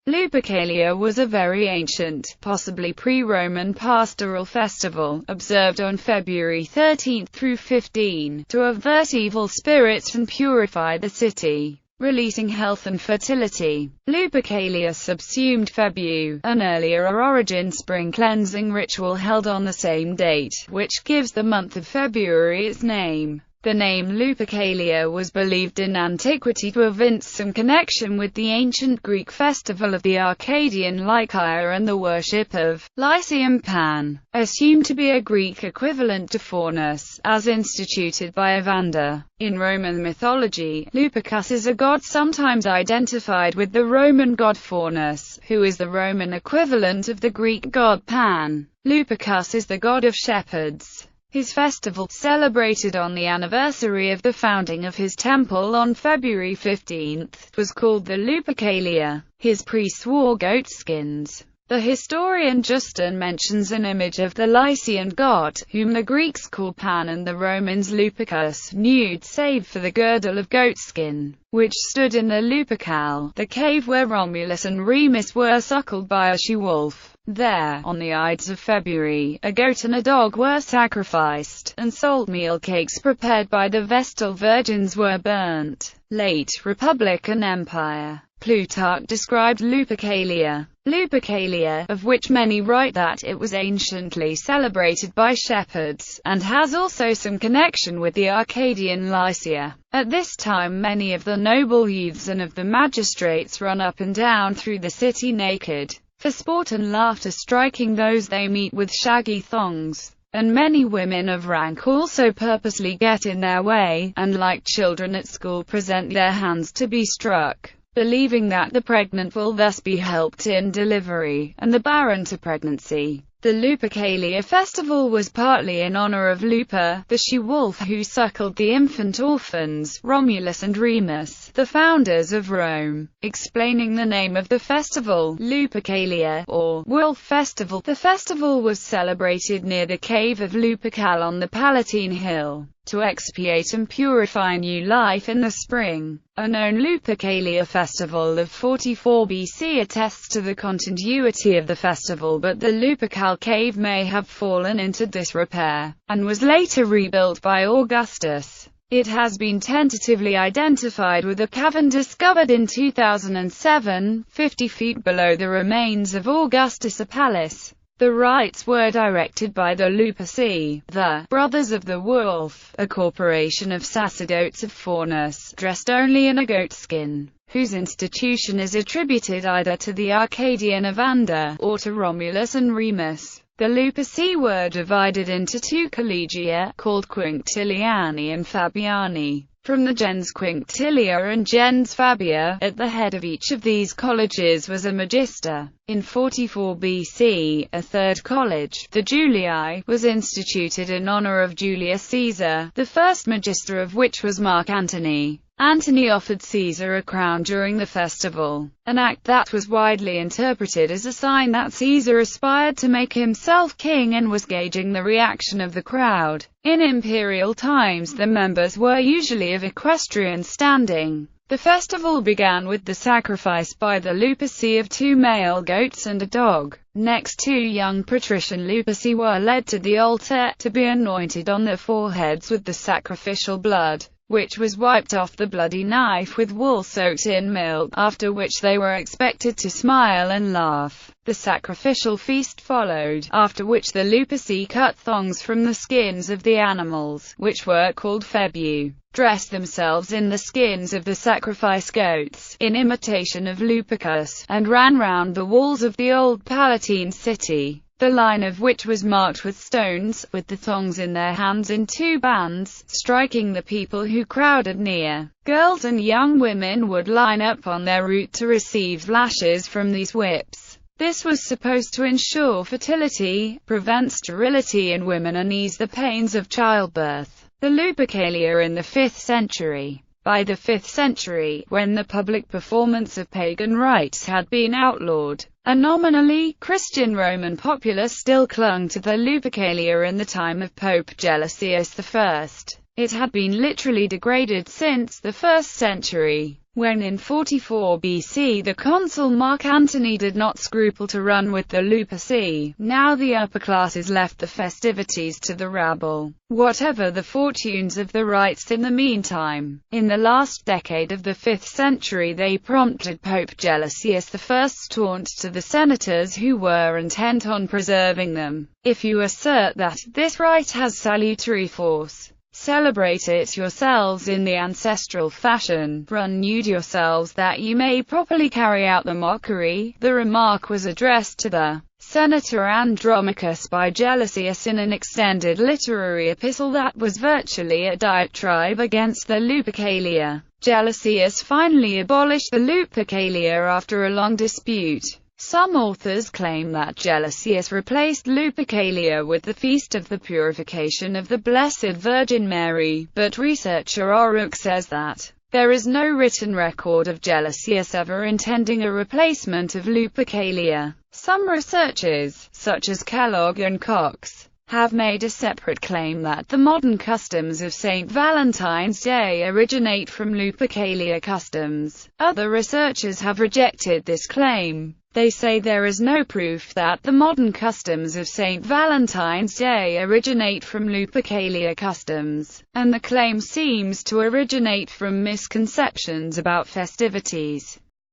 Lupercalia was a very ancient, possibly pre-Roman pastoral festival, observed on February 13 through 15, to avert evil spirits and purify the city, releasing health and fertility. Lupercalia subsumed Febu, an earlier origin spring cleansing ritual held on the same date, which gives the month of February its name. The name Lupercalia was believed in antiquity to evince some connection with the ancient Greek festival of the Arcadian Lycaea and the worship of Lycium Pan, assumed to be a Greek equivalent to Faunus, as instituted by Evander. In Roman mythology, Lupercus is a god sometimes identified with the Roman god Faunus, who is the Roman equivalent of the Greek god Pan. Lupercus is the god of shepherds. His festival, celebrated on the anniversary of the founding of his temple on February 15, was called the Lupercalia. His priests wore goat skins. The historian Justin mentions an image of the Lycian god, whom the Greeks called Pan and the Romans Lupercus, nude save for the girdle of goatskin, which stood in the Lupercal, the cave where Romulus and Remus were suckled by a she-wolf. There, on the Ides of February, a goat and a dog were sacrificed, and salt meal cakes prepared by the Vestal virgins were burnt. Late Republican Empire. Plutarch described Lupercalia, of which many write that it was anciently celebrated by shepherds, and has also some connection with the Arcadian Lycia. At this time many of the noble youths and of the magistrates run up and down through the city naked, for sport and laughter, striking those they meet with shaggy thongs. And many women of rank also purposely get in their way, and like children at school present their hands to be struck, believing that the pregnant will thus be helped in delivery, and the barren to pregnancy. The Lupercalia festival was partly in honor of Luper, the she-wolf who suckled the infant orphans, Romulus and Remus, the founders of Rome. Explaining the name of the festival, Lupercalia, or Wolf Festival, the festival was celebrated near the cave of Lupercal on the Palatine Hill, to expiate and purify new life in the spring. A known Lupercalia festival of 44 BC attests to the continuity of the festival, but the Lupercal cave may have fallen into disrepair, and was later rebuilt by Augustus. It has been tentatively identified with a cavern discovered in 2007, 50 feet below the remains of Augustus Apelles. The rites were directed by the Luperci, the Brothers of the Wolf, a corporation of sacerdotes of Faunus, dressed only in a goatskin, whose institution is attributed either to the Arcadian Evander, or to Romulus and Remus. The Luperci were divided into two collegia, called Quinctiliani and Fabiani, from the gens Quinctilia and gens Fabia. At the head of each of these colleges was a magister. In 44 BC, a third college, the Julii, was instituted in honor of Julius Caesar, the first magister of which was Mark Antony. Antony offered Caesar a crown during the festival, an act that was widely interpreted as a sign that Caesar aspired to make himself king and was gauging the reaction of the crowd. In imperial times the members were usually of equestrian standing. The festival began with the sacrifice by the Luperci of 2 male goats and a dog. Next 2 young patrician Luperci were led to the altar, to be anointed on their foreheads with the sacrificial blood, which was wiped off the bloody knife with wool soaked in milk, after which they were expected to smile and laugh. The sacrificial feast followed, after which the Luperci cut thongs from the skins of the animals, which were called febu, dressed themselves in the skins of the sacrifice goats, in imitation of Lupercus, and ran round the walls of the old Palatine city, the line of which was marked with stones, with the thongs in their hands in 2 bands, striking the people who crowded near. Girls and young women would line up on their route to receive lashes from these whips. This was supposed to ensure fertility, prevent sterility in women and ease the pains of childbirth. The Lupercalia in the 5th century. By the 5th century, when the public performance of pagan rites had been outlawed, a nominally Christian Roman populace still clung to the Lupercalia in the time of Pope Gelasius I. It had been literally degraded since the 1st century. When in 44 BC the consul Mark Antony did not scruple to run with the Luperci, now the upper classes left the festivities to the rabble, whatever the fortunes of the rites in the meantime. In the last decade of the 5th century they prompted Pope Gelasius I's taunt to the senators who were intent on preserving them. If you assert that this rite has salutary force, celebrate it yourselves in the ancestral fashion, run nude yourselves that you may properly carry out the mockery. The remark was addressed to the Senator Andromachus by Gelasius in an extended literary epistle that was virtually a diatribe against the Lupercalia. Gelasius finally abolished the Lupercalia after a long dispute. Some authors claim that Gelasius replaced Lupercalia with the Feast of the Purification of the Blessed Virgin Mary, but researcher O'Rourke says that there is no written record of Gelasius ever intending a replacement of Lupercalia. Some researchers, such as Kellogg and Cox, have made a separate claim that the modern customs of St. Valentine's Day originate from Lupercalia customs. Other researchers have rejected this claim. They say there is no proof that the modern customs of St. Valentine's Day originate from Lupercalia customs, and the claim seems to originate from misconceptions about festivities.